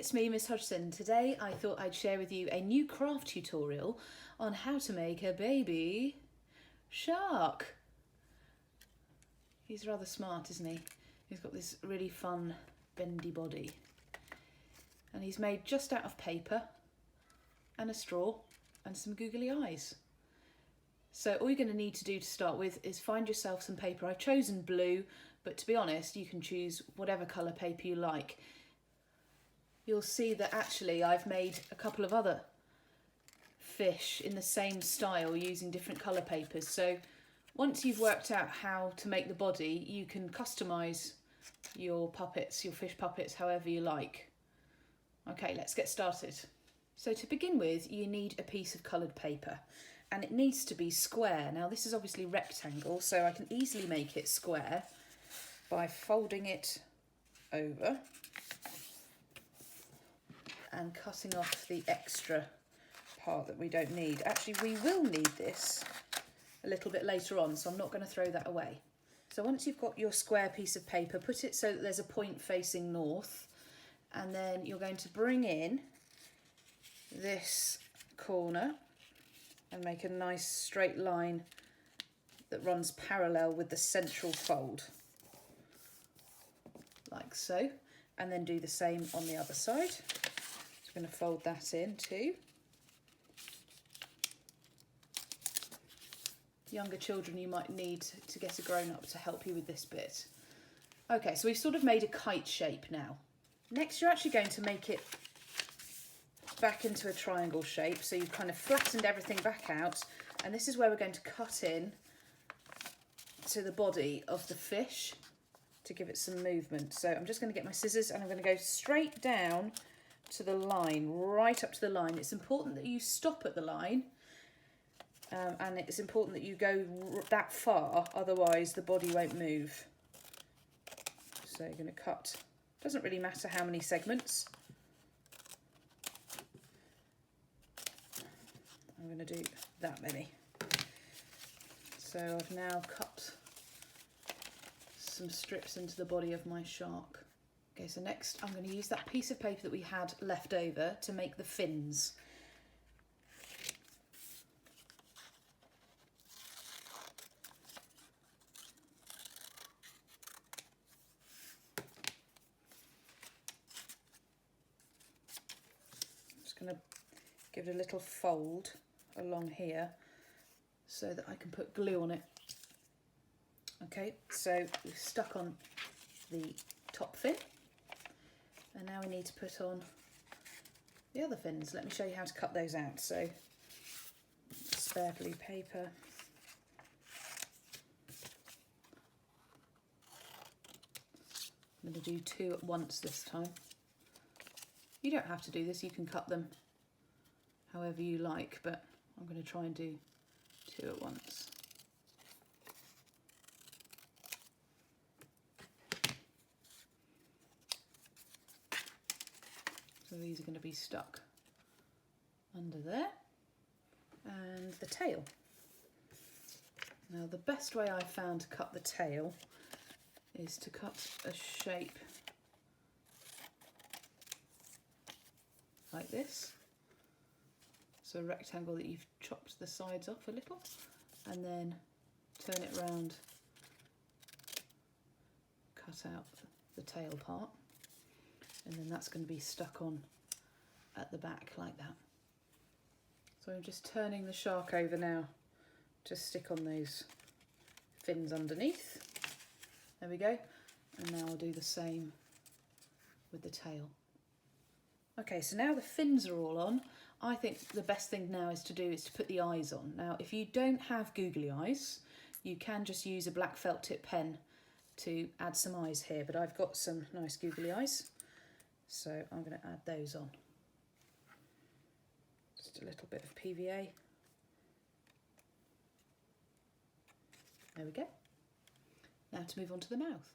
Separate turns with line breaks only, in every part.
it's me, Miss Hodgson. Today I thought I'd share with you a new craft tutorial on how to make a baby shark. He's rather smart, isn't he? He's got this really fun bendy body. And he's made just out of paper and a straw and some googly eyes. So all you're going to need to do to start with is find yourself some paper. I've chosen blue, but to be honest, you can choose whatever colour paper you like. You'll see that actually I've made a couple of other fish in the same style using different colour papers. So once you've worked out how to make the body, you can customise your puppets, your fish puppets, however you like. Okay, let's get started. So to begin with, you need a piece of coloured paper, and it needs to be square. Now this is obviously rectangle, so I can easily make it square by folding it over and cutting off the extra part that we don't need. Actually, we will need this a little bit later on, so I'm not going to throw that away. So once you've got your square piece of paper, put it so that there's a point facing north, and then you're going to bring in this corner and make a nice straight line that runs parallel with the central fold, like so, and then do the same on the other side. So I'm going to fold that in too. Younger children, you might need to get a grown-up to help you with this bit. Okay, so we've sort of made a kite shape now. Next, you're actually going to make it back into a triangle shape. So you've kind of flattened everything back out, and this is where we're going to cut in to the body of the fish to give it some movement. So I'm just going to get my scissors and I'm going to go straight down to the line, right up to the line. It's important that you stop at the line, and it's important that you go that far, otherwise the body won't move. So you're going to cut, doesn't really matter how many segments. I'm going to do that many. So I've now cut some strips into the body of my shark. Okay, so next I'm going to use that piece of paper that we had left over to make the fins. I'm just going to give it a little fold along here so that I can put glue on it. Okay, so we've stuck on the top fin, and now we need to put on the other fins. Let me show you how to cut those out. So spare blue paper, I'm going to do two at once this time. You don't have to do this, you can cut them however you like, but I'm going to try and do two at once. So these are going to be stuck under there. And the tail. Now the best way I've found to cut the tail is to cut a shape like this. So a rectangle that you've chopped the sides off a little, and then turn it round, cut out the tail part, and then that's going to be stuck on at the back like that. So I'm just turning the shark over now to stick on those fins underneath. There we go. And now I'll do the same with the tail. Okay, so now the fins are all on. I think the best thing now is to put the eyes on. Now, if you don't have googly eyes, you can just use a black felt tip pen to add some eyes here, but I've got some nice googly eyes, so I'm going to add those on. Just a little bit of PVA. There we go. Now to move on to the mouth.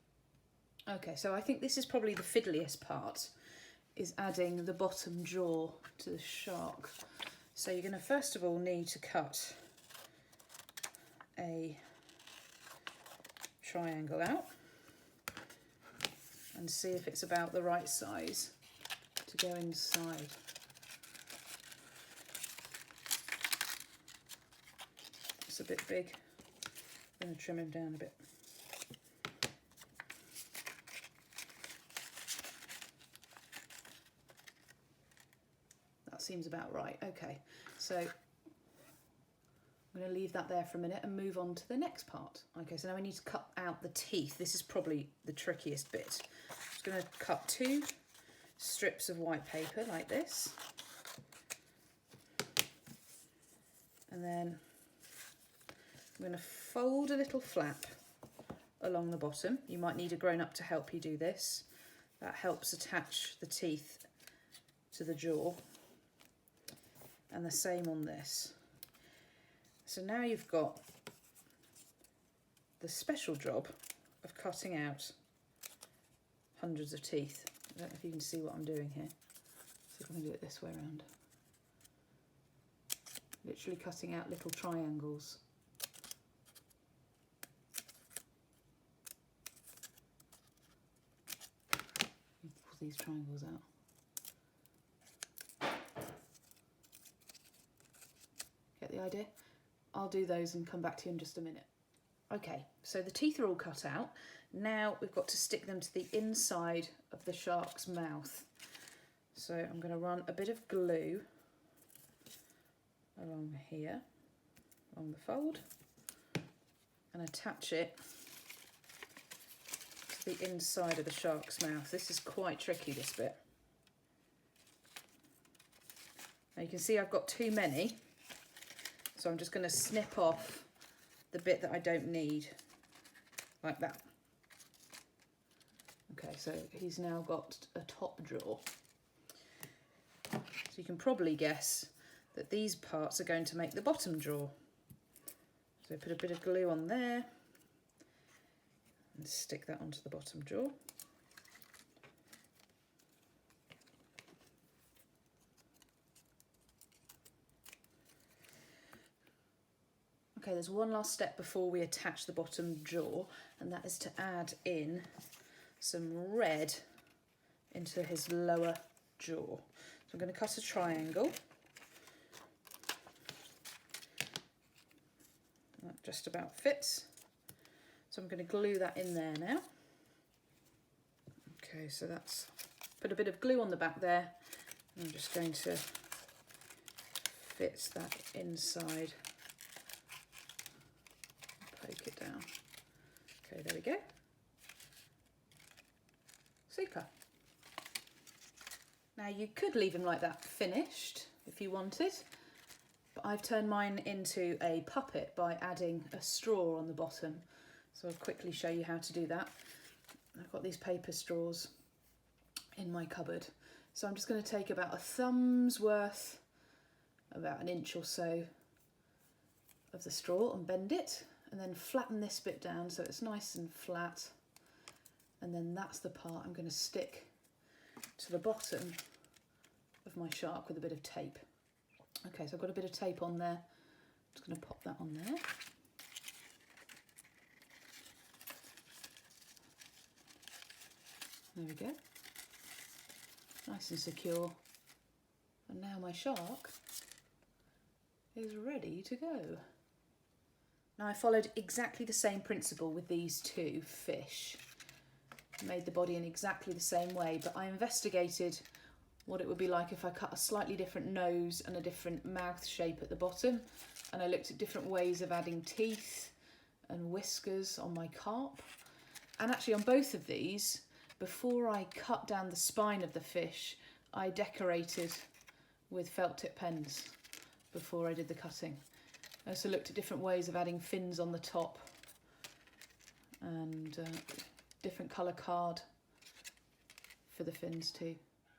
Okay, so I think this is probably the fiddliest part, is adding the bottom jaw to the shark. So you're going to first of all need to cut a triangle out and see if it's about the right size to to go inside. It's a bit big. I'm going to trim him down a bit. That seems about right. Okay, so I'm going to leave that there for a minute and move on to the next part. Okay, so now we need to cut out the teeth. This is probably the trickiest bit. I'm just going to cut 2 strips of white paper like this. And then I'm going to fold a little flap along the bottom. You might need a grown-up to help you do this. That helps attach the teeth to the jaw. And the same on this. So now you've got the special job of cutting out hundreds of teeth. I don't know if you can see what I'm doing here. See if I can do it this way around. Literally cutting out little triangles. Pull these triangles out. Get the idea? I'll do those and come back to you in just a minute. Okay, so the teeth are all cut out. Now we've got to stick them to the inside of the shark's mouth. So I'm going to run a bit of glue along here, along the fold, and attach it to the inside of the shark's mouth. This is quite tricky, this bit. Now you can see I've got too many, so I'm just going to snip off the bit that I don't need, like that. Okay, so he's now got a top jaw. So you can probably guess that these parts are going to make the bottom jaw. So put a bit of glue on there and stick that onto the bottom jaw. Okay, there's one last step before we attach the bottom jaw, and that is to add in some red into his lower jaw. So I'm going to cut a triangle. That just about fits. So I'm going to glue that in there now. Okay, so that's, put a bit of glue on the back there. I'm just going to fit that inside. Poke it down. Okay, there we go. Super. Now you could leave him like that finished if you wanted, but I've turned mine into a puppet by adding a straw on the bottom. So I'll quickly show you how to do that. I've got these paper straws in my cupboard. So I'm just going to take about a thumb's worth, about an inch or so of the straw, and bend it, and then flatten this bit down so it's nice and flat. And then that's the part I'm going to stick to the bottom of my shark with a bit of tape. Okay, so I've got a bit of tape on there. I'm just going to pop that on there. There we go. Nice and secure. And now my shark is ready to go. Now I followed exactly the same principle with these 2 fish. Made the body in exactly the same way, but I investigated what it would be like if I cut a slightly different nose and a different mouth shape at the bottom, and I looked at different ways of adding teeth and whiskers on my carp. And actually on both of these, before I cut down the spine of the fish, I decorated with felt tip pens before I did the cutting. I also looked at different ways of adding fins on the top and different colour card for the fins too.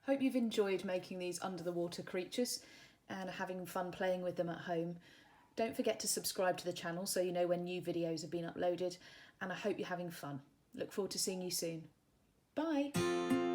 Hope you've enjoyed making these under the water creatures and having fun playing with them at home. Don't forget to subscribe to the channel so you know when new videos have been uploaded, and I hope you're having fun. Look forward to seeing you soon. Bye!